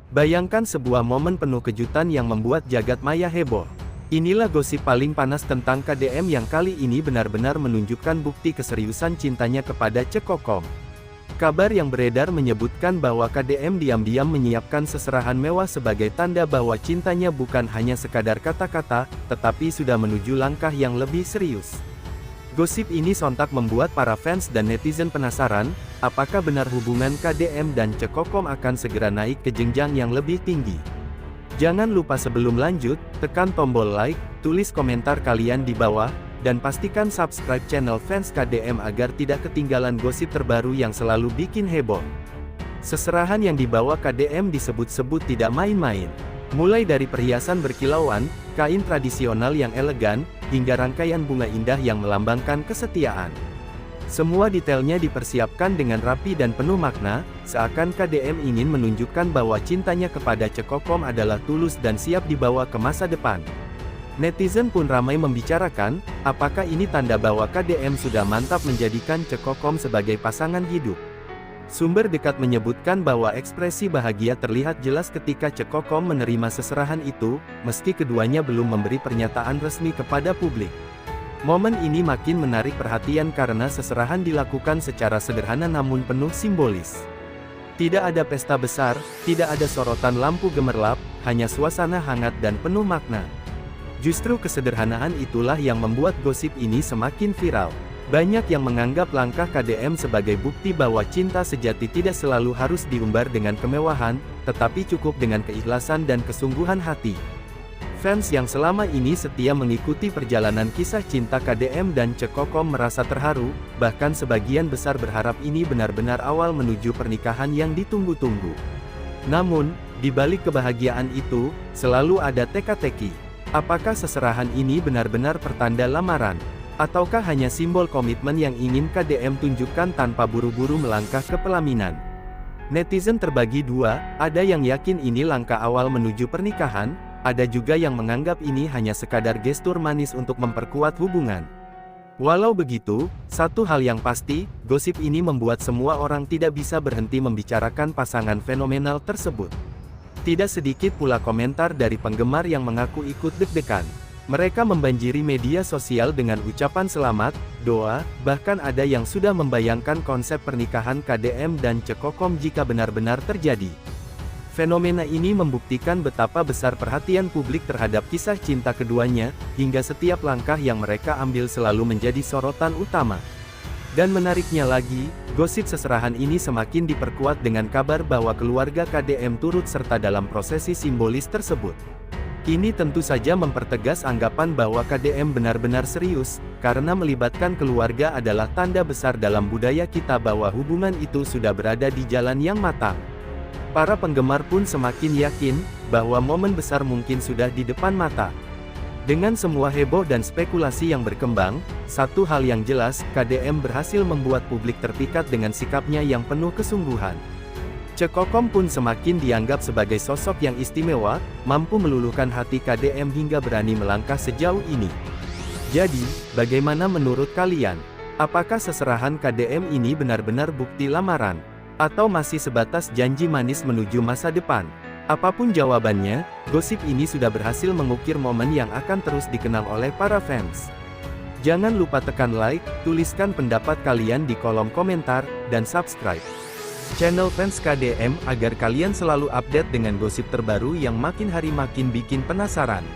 Bayangkan sebuah momen penuh kejutan yang membuat jagat maya heboh. Inilah gosip paling panas tentang KDM yang kali ini benar-benar menunjukkan bukti keseriusan cintanya kepada Cekokom. Kabar yang beredar menyebutkan bahwa KDM diam-diam menyiapkan seserahan mewah sebagai tanda bahwa cintanya bukan hanya sekadar kata-kata, tetapi sudah menuju langkah yang lebih serius. Gosip ini sontak membuat para fans dan netizen penasaran, apakah benar hubungan KDM dan Cekokom akan segera naik ke jenjang yang lebih tinggi. Jangan lupa sebelum lanjut, tekan tombol like, tulis komentar kalian di bawah, dan pastikan subscribe channel fans KDM agar tidak ketinggalan gosip terbaru yang selalu bikin heboh. Seserahan yang dibawa KDM disebut-sebut tidak main-main. Mulai dari perhiasan berkilauan, kain tradisional yang elegan, hingga rangkaian bunga indah yang melambangkan kesetiaan. Semua detailnya dipersiapkan dengan rapi dan penuh makna, seakan KDM ingin menunjukkan bahwa cintanya kepada Cekokom adalah tulus dan siap dibawa ke masa depan. Netizen pun ramai membicarakan, apakah ini tanda bahwa KDM sudah mantap menjadikan Cekokom sebagai pasangan hidup. Sumber dekat menyebutkan bahwa ekspresi bahagia terlihat jelas ketika Cekokom menerima seserahan itu, meski keduanya belum memberi pernyataan resmi kepada publik. Momen ini makin menarik perhatian karena seserahan dilakukan secara sederhana namun penuh simbolis. Tidak ada pesta besar, tidak ada sorotan lampu gemerlap, hanya suasana hangat dan penuh makna. Justru kesederhanaan itulah yang membuat gosip ini semakin viral. Banyak yang menganggap langkah KDM sebagai bukti bahwa cinta sejati tidak selalu harus diumbar dengan kemewahan, tetapi cukup dengan keikhlasan dan kesungguhan hati. Fans yang selama ini setia mengikuti perjalanan kisah cinta KDM dan Cekokom merasa terharu, bahkan sebagian besar berharap ini benar-benar awal menuju pernikahan yang ditunggu-tunggu. Namun, di balik kebahagiaan itu, selalu ada teka-teki. Apakah seserahan ini benar-benar pertanda lamaran? Ataukah hanya simbol komitmen yang ingin KDM tunjukkan tanpa buru-buru melangkah ke pelaminan? Netizen terbagi dua, ada yang yakin ini langkah awal menuju pernikahan, ada juga yang menganggap ini hanya sekadar gestur manis untuk memperkuat hubungan. Walau begitu, satu hal yang pasti, gosip ini membuat semua orang tidak bisa berhenti membicarakan pasangan fenomenal tersebut. Tidak sedikit pula komentar dari penggemar yang mengaku ikut deg-degan. Mereka membanjiri media sosial dengan ucapan selamat, doa, bahkan ada yang sudah membayangkan konsep pernikahan KDM dan Cekokom jika benar-benar terjadi. Fenomena ini membuktikan betapa besar perhatian publik terhadap kisah cinta keduanya, hingga setiap langkah yang mereka ambil selalu menjadi sorotan utama. Dan menariknya lagi, gosip seserahan ini semakin diperkuat dengan kabar bahwa keluarga KDM turut serta dalam prosesi simbolis tersebut. Ini tentu saja mempertegas anggapan bahwa KDM benar-benar serius, karena melibatkan keluarga adalah tanda besar dalam budaya kita bahwa hubungan itu sudah berada di jalan yang matang. Para penggemar pun semakin yakin, bahwa momen besar mungkin sudah di depan mata. Dengan semua heboh dan spekulasi yang berkembang, satu hal yang jelas, KDM berhasil membuat publik terpikat dengan sikapnya yang penuh kesungguhan. Cekokom pun semakin dianggap sebagai sosok yang istimewa, mampu meluluhkan hati KDM hingga berani melangkah sejauh ini. Jadi, bagaimana menurut kalian? Apakah seserahan KDM ini benar-benar bukti lamaran? Atau masih sebatas janji manis menuju masa depan? Apapun jawabannya, gosip ini sudah berhasil mengukir momen yang akan terus dikenang oleh para fans. Jangan lupa tekan like, tuliskan pendapat kalian di kolom komentar, dan subscribe channel fans KDM agar kalian selalu update dengan gosip terbaru yang makin hari makin bikin penasaran.